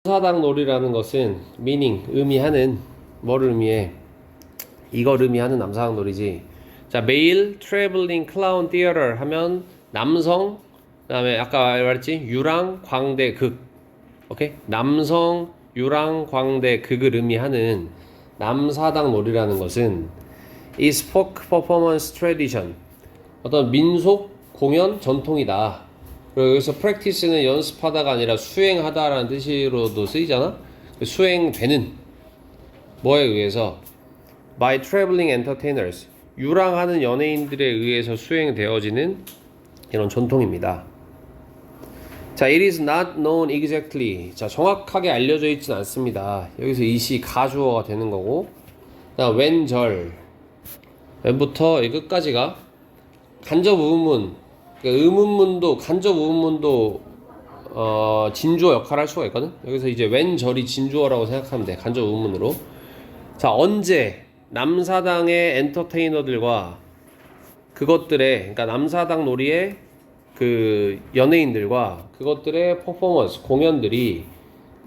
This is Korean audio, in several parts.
남사당놀이라는 것은 meaning, 의미하는 뭐를 의미해? 이걸 의미하는 남사당놀이지. 자, male traveling clown theater 하면 남성, 그다음에 아까 말했지 유랑 광대 극. 오케이? 남성 유랑 광대 극을 의미하는 남사당놀이라는 것은 is folk performance tradition, 어떤 민속 공연 전통이다. 그리고 여기서 practice는 연습하다가 아니라 수행하다라는 뜻으로도 쓰이잖아. 수행되는 뭐에 의해서? by traveling entertainers, 유랑하는 연예인들에 의해서 수행되어지는 이런 전통입니다. 자, it is not known exactly. 자, 정확하게 알려져 있진 않습니다. 여기서 이시 가주어가 되는 거고, 웬절, 웬부터 이 끝까지가 간접 의문문, 그러니까 의문문도 간접 의문문도 진주어 역할을 할 수가 있거든. 여기서 이제 웬절이 진주어라고 생각하면 돼. 간접 의문문으로. 자, 언제 남사당의 엔터테이너들과 그것들의, 그러니까 남사당 놀이의 그 연예인들과 그것들의 퍼포먼스 공연들이,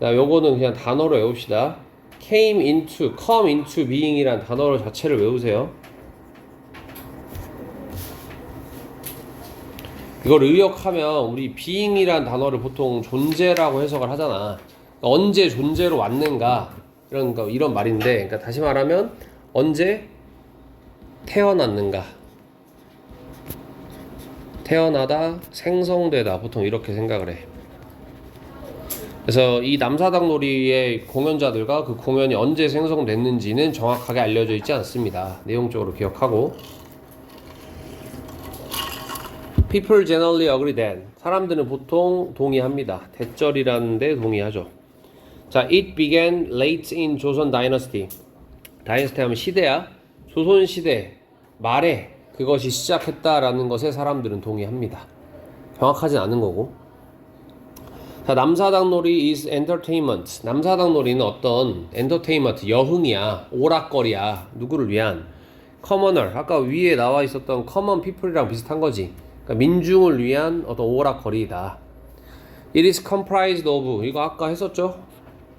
요거는 그냥 단어로 외웁시다. come into being이란 단어 자체를 외우세요. 이걸 의역하면 우리 being이란 단어를 보통 존재라고 해석을 하잖아. 언제 존재로 왔는가 이런 말인데, 그러니까 다시 말하면 언제 태어났는가, 태어나다, 생성되다, 보통 이렇게 생각을 해. 그래서 이 남사당 놀이의 공연자들과 그 공연이 언제 생성됐는지는 정확하게 알려져 있지 않습니다. 내용적으로 기억하고. People generally agree that, 사람들은 보통 동의합니다. 대절이라는 데 동의하죠. 자, it began late in 조선 dynasty. 다이너스티 하면 시대야. 조선 시대 말에 그것이 시작했다라는 것에 사람들은 동의합니다. 정확하진 않은 거고. 자, 남사당 놀이 is entertainment. 남사당 놀이는 어떤 entertainment, 여흥이야, 오락거리야. 누구를 위한? commoner. 아까 위에 나와 있었던 common people이랑 비슷한 거지. 그러니까 민중을 위한 어떤 오락거리이다. It is comprised of, 이거 아까 했었죠?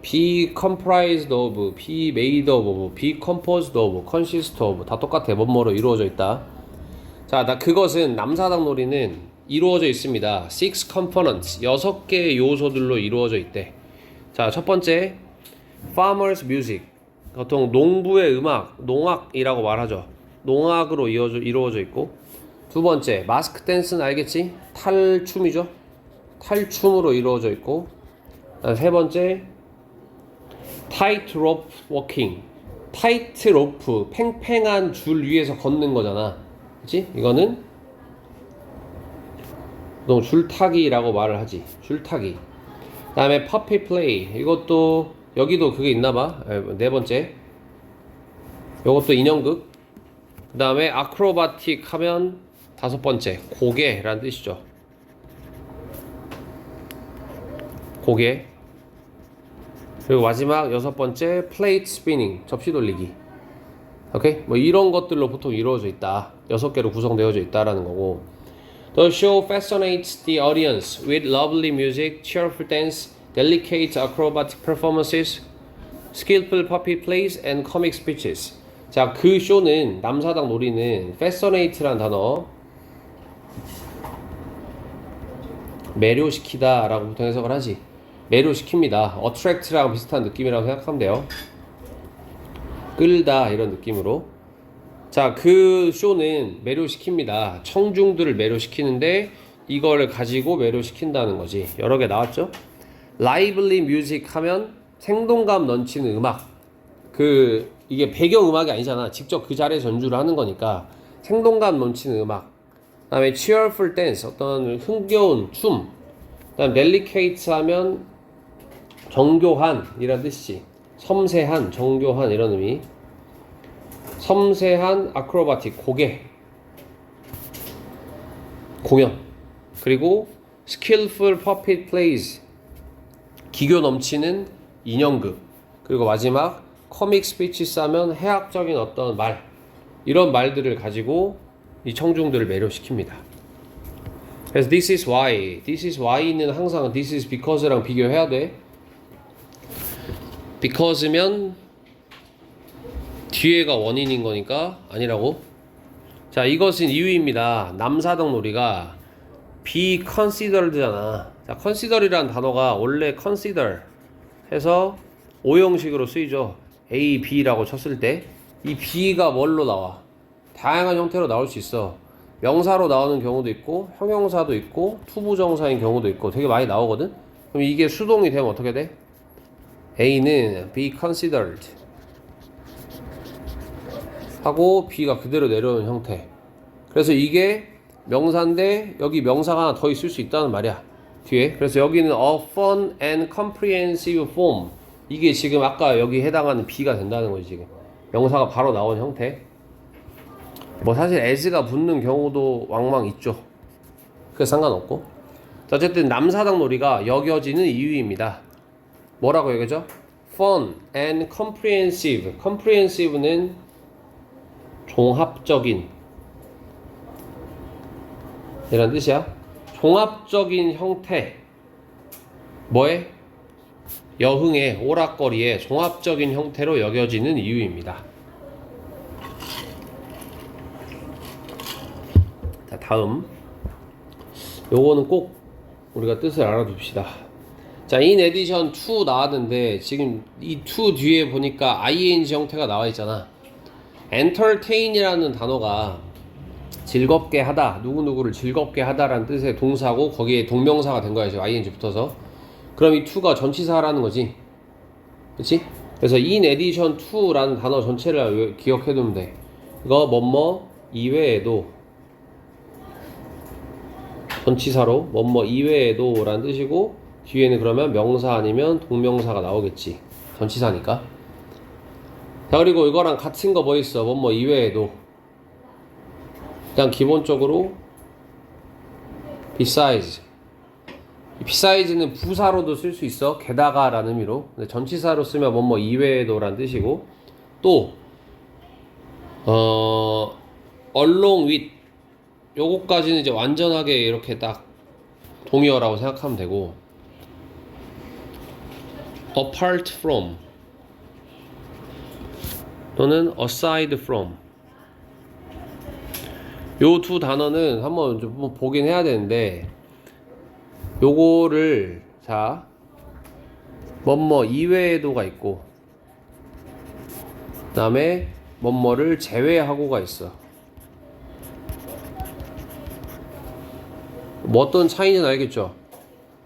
be comprised of, be made of, be composed of, consist of, 다 똑같아. 뭐뭐로 이루어져 있다. 자, 그것은 남사당 놀이는 이루어져 있습니다. 6 components, 6개의 요소들로 이루어져 있대. 자, 첫 번째 farmers music, 보통 농부의 음악, 농악이라고 말하죠. 농악으로 이루어져 있고, 두 번째 마스크 댄스는 알겠지? 탈춤이죠. 탈춤으로 이루어져 있고, 세 번째 타이트 로프 워킹, 타이트 로프, 팽팽한 줄 위에서 걷는 거잖아. 그치? 이거는 보통 줄타기라고 말을 하지. 줄타기. 그 다음에 퍼피 플레이, 이것도 여기도 그게 있나봐. 네 번째 이것도 인형극. 그 다음에 아크로바틱 하면 다섯 번째 고개라는 뜻이죠. 고개. 그리고 마지막 여섯 번째 플레이트 스피닝, 접시 돌리기. 오케이? 뭐 이런 것들로 보통 이루어져 있다. 6개로 구성되어져 있다라는 거고. The show fascinates the audience with lovely music, cheerful dance, delicate acrobatic performances, skillful puppet plays, and comic speeches. 자, 그 쇼는, 남사당 놀이는 fascinate라는 단어, 매료시키다 라고 보통 해석을 하지. 매료시킵니다. attract랑 비슷한 느낌이라고 생각하면 돼요. 끌다 이런 느낌으로. 자, 그 쇼는 매료시킵니다. 청중들을 매료시키는데 이걸 가지고 매료시킨다는 거지. 여러 개 나왔죠? lively music 하면 생동감 넘치는 음악. 이게 배경음악이 아니잖아. 직접 그 자리에서 연주를 하는 거니까 생동감 넘치는 음악. 그 다음에 cheerful dance, 어떤 흥겨운 춤. 그 다음 delicate 하면 정교한 이란 뜻이지. 섬세한, 정교한 이런 의미. 섬세한 acrobatic, 고개, 공연. 그리고 skillful puppet plays, 기교 넘치는 인형극. 그리고 마지막 comic speeches 하면 해학적인 어떤 말, 이런 말들을 가지고 이 청중들을 매료시킵니다. 그래서 this is why는 항상 this is because랑 비교해야 돼. Because면 뒤에가 원인인 거니까 아니라고. 자, 이것은 이유입니다. 남사동 놀이가 be considered잖아. 자, consider이라는 단어가 원래 consider 해서 오형식으로 쓰이죠. A, B라고 쳤을 때 이 B가 뭘로 나와? 다양한 형태로 나올 수 있어. 명사로 나오는 경우도 있고 형용사도 있고 투부정사인 경우도 있고 되게 많이 나오거든. 그럼 이게 수동이 되면 어떻게 돼? A는 be considered 하고 B가 그대로 내려오는 형태. 그래서 이게 명사인데 여기 명사가 하나 더 있을 수 있다는 말이야 뒤에. 그래서 여기는 a fun and comprehensive form, 이게 지금 아까 여기 해당하는 B가 된다는 거지. 지금 명사가 바로 나온 형태. 뭐 사실 as가 붙는 경우도 왕왕 있죠. 그래서 상관없고. 어쨌든 남사당 놀이가 여겨지는 이유입니다. 뭐라고 여겨져? fun and comprehensive. comprehensive는 종합적인 이란 뜻이야. 종합적인 형태. 뭐에? 여흥의 오락거리의 종합적인 형태로 여겨지는 이유입니다. 자, 다음 요거는 꼭 우리가 뜻을 알아둡시다. 자, in addition to 나왔는데 지금 이 to 뒤에 보니까 ing 형태가 나와 있잖아. entertain이라는 단어가 즐겁게 하다, 누구누구를 즐겁게 하다라는 뜻의 동사고 거기에 동명사가 된 거야. 지금 ing 붙어서. 그럼 이 to가 전치사라는 거지. 그치? 그래서 in addition to라는 단어 전체를 기억해 두면 돼. 이거 뭐뭐 이외에도, 전치사로 뭐뭐 이외에도 라는 뜻이고 뒤에는 그러면 명사 아니면 동명사가 나오겠지. 전치사니까. 자, 그리고 이거랑 같은 거 뭐 있어? 뭐뭐 이외에도. 일단 기본적으로 besides. beside는 부사로도 쓸 수 있어. 게다가 라는 의미로. 근데 전치사로 쓰면 뭐뭐 이외에도 라는 뜻이고, 또 along with 요거까지는 이제 완전하게 이렇게 딱 동의어라고 생각하면 되고, apart from 또는 aside from, 요 두 단어는 한번 좀 보긴 해야 되는데, 요거를 자 뭐뭐 이외에도가 있고 그 다음에 뭐뭐를 제외하고가 있어. 뭐 어떤 차이인지는 알겠죠?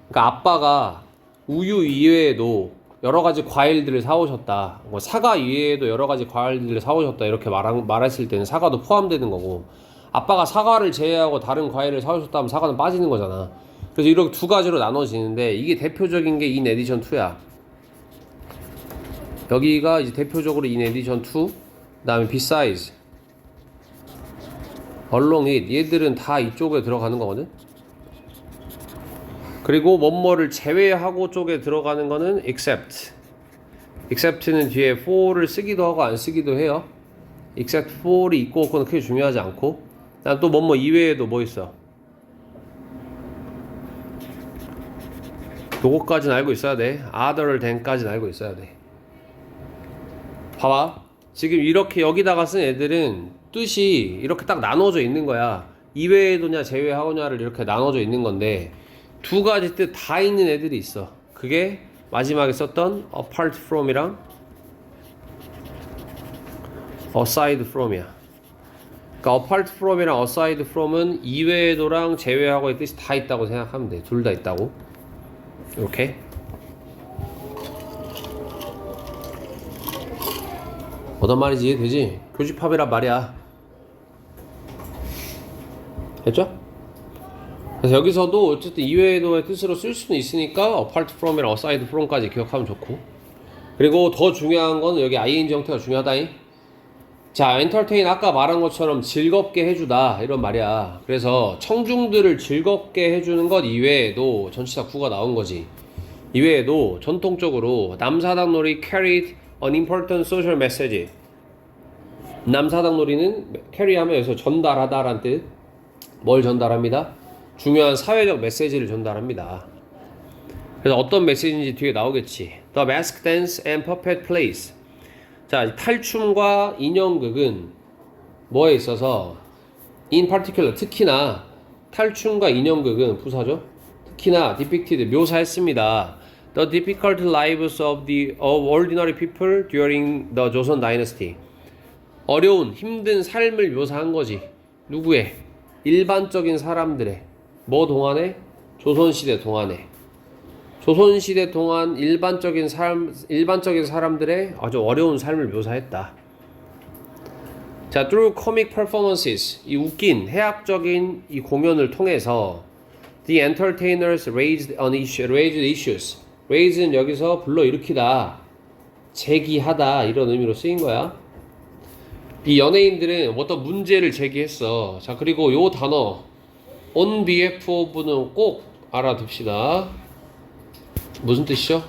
그러니까 아빠가 우유 이외에도 여러 가지 과일들을 사오셨다, 뭐 사과 이외에도 여러 가지 과일들을 사오셨다 이렇게 말했을 때는 사과도 포함되는 거고, 아빠가 사과를 제외하고 다른 과일을 사오셨다면 사과는 빠지는 거잖아. 그래서 이렇게 두 가지로 나눠지는데 이게 대표적인 게 in addition to야. 여기가 이제 대표적으로 in addition to, 그 다음에 besides, along with, 얘들은 다 이쪽에 들어가는 거거든. 그리고 뭐뭐를 제외하고 쪽에 들어가는 거는 except. except는 뒤에 for를 쓰기도 하고 안 쓰기도 해요. except for이 있고 없고는 크게 중요하지 않고. 또 뭐뭐 이외에도 뭐 있어? 요거까지는 알고 있어야 돼. other than까지는 알고 있어야 돼. 봐봐. 지금 이렇게 여기다가 쓴 애들은 뜻이 이렇게 딱 나눠져 있는 거야. 이외에도냐 제외하고냐를 이렇게 나눠져 있는 건데 두 가지 뜻 다 있는 애들이 있어. 그게 마지막에 썼던 apart from이랑 aside from이야. 그러니까 apart from이랑 aside from은 이외에도랑 제외하고의 뜻이 다 있다고 생각하면 돼. 둘 다 있다고. 이렇게. 어떤 말인지 이해되지? 교집합이란 말이야. 됐죠? 그래서 여기서도 어쨌든 이외에도의 뜻으로 쓸 수는 있으니까 apart from이랑 aside from까지 기억하면 좋고, 그리고 더 중요한 건 여기 ing 형태가 중요하다잉. 자, entertain 아까 말한 것처럼 즐겁게 해주다 이런 말이야. 그래서 청중들을 즐겁게 해주는 것 이외에도 전치사 구가 나온 거지. 이외에도 전통적으로 남사당 놀이 carried an important social message. 남사당 놀이는 carry하면 여기서 전달하다라는 뜻. 뭘 전달합니다? 중요한 사회적 메시지를 전달합니다. 그래서 어떤 메시지인지 뒤에 나오겠지. The mask dance and puppet plays. 자, 탈춤과 인형극은 뭐에 있어서 in particular 특히나 탈춤과 인형극은 부사죠. 특히나 depicted 묘사했습니다. The difficult lives of ordinary people during the Joseon Dynasty. 어려운 힘든 삶을 묘사한 거지. 누구의? 일반적인 사람들의. 뭐 동안에? 조선시대 동안에. 조선시대 동안 일반적인 사람들의 아주 어려운 삶을 묘사했다. 자, through comic performances, 이 웃긴 해학적인 이 공연을 통해서 the entertainers raised issues. raise는 여기서 불러일으키다, 제기하다 이런 의미로 쓰인 거야. 이 연예인들은 어떤 문제를 제기했어. 자, 그리고 요 단어 on behalf of는 꼭 알아둡시다. 무슨 뜻이죠?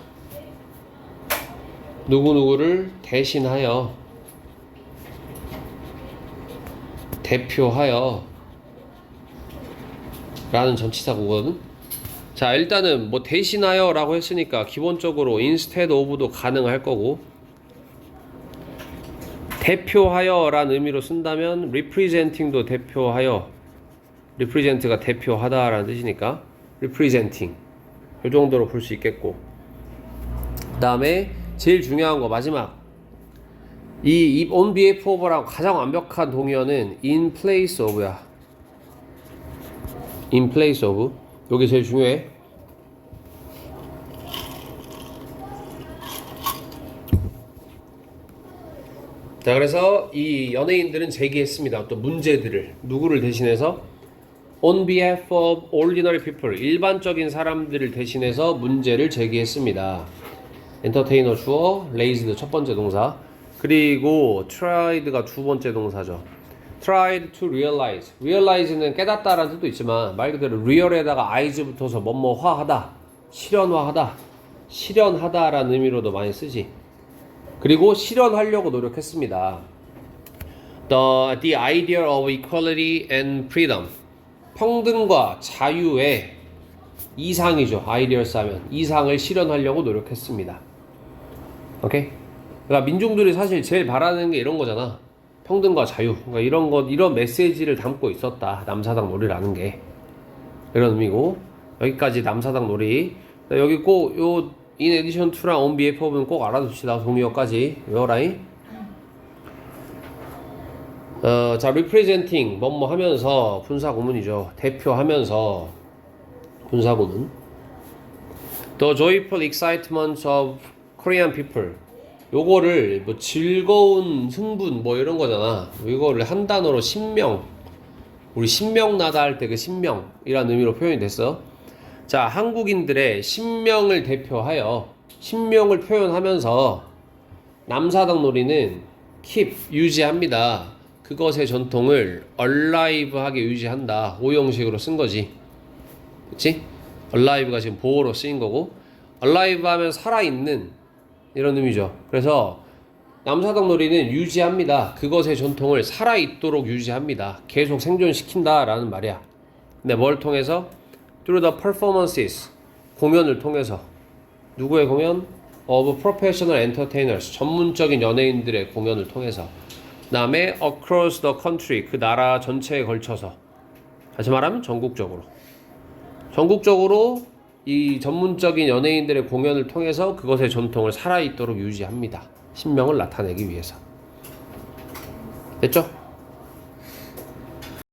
누구누구를 대신하여, 대표하여 라는 전치사구거든. 자, 일단은 뭐 대신하여 라고 했으니까 기본적으로 instead of도 가능할 거고, 대표하여 라는 의미로 쓴다면 representing도 대표하여, represent가 대표하다 라는 뜻이니까 representing 이 정도로 볼 수 있겠고, 그 다음에 제일 중요한 거 마지막, 이 on behalf of라고 가장 완벽한 동의어는 in place of야. in place of 요게 제일 중요해. 자, 그래서 이 연예인들은 제기했습니다. 또 문제들을 누구를 대신해서 on behalf of ordinary people, 일반적인 사람들을 대신해서 문제를 제기했습니다. 엔터테이너 주어, raised 첫 번째 동사, 그리고 tried가 두 번째 동사죠. tried to realize. realize는 깨닫다라는 뜻도 있지만 말 그대로 real에다가 eyes 붙어서 뭐뭐화하다, 실현화하다, 실현하다라는 의미로도 많이 쓰지. 그리고 실현하려고 노력했습니다. The idea of equality and freedom. 평등과 자유의 이상이죠. 아이디어스 하면 이상을 실현하려고 노력했습니다. 오케이? 그러니까 민중들이 사실 제일 바라는 게 이런 거잖아. 평등과 자유. 그러니까 이런 메시지를 담고 있었다. 남사당 놀이라는 게. 이런 의미고. 여기까지 남사당 놀이. 여기 꼭 요 in addition to랑 on behalf of는 꼭 알아둡시다. 동의어까지. 외워라잉. 자, representing 뭐뭐 하면서 분사구문이죠. 대표하면서 분사구문. The joyful excitement of Korean people. 요거를 뭐 즐거운 흥분 뭐 이런 거잖아. 이거를 한 단어로 신명. 우리 신명나다 할 때 그 신명이라는 의미로 표현이 됐어. 자, 한국인들의 신명을 대표하여 신명을 표현하면서 남사당 놀이는 keep 유지합니다. 그것의 전통을 alive하게 유지한다. 오형식으로 쓴 거지. 그치? alive가 지금 보호로 쓰인 거고, alive 하면 살아있는 이런 의미죠. 그래서 남사당 놀이는 유지합니다. 그것의 전통을 살아있도록 유지합니다. 계속 생존시킨다 라는 말이야. 근데 뭘 통해서? Through the performances. 공연을 통해서. 누구의 공연? Of professional entertainers. 전문적인 연예인들의 공연을 통해서. 그 다음에 across the country, 그 나라 전체에 걸쳐서. 다시 말하면 전국적으로. 전국적으로 이 전문적인 연예인들의 공연을 통해서 그것의 전통을 살아있도록 유지합니다. 신명을 나타내기 위해서. 됐죠?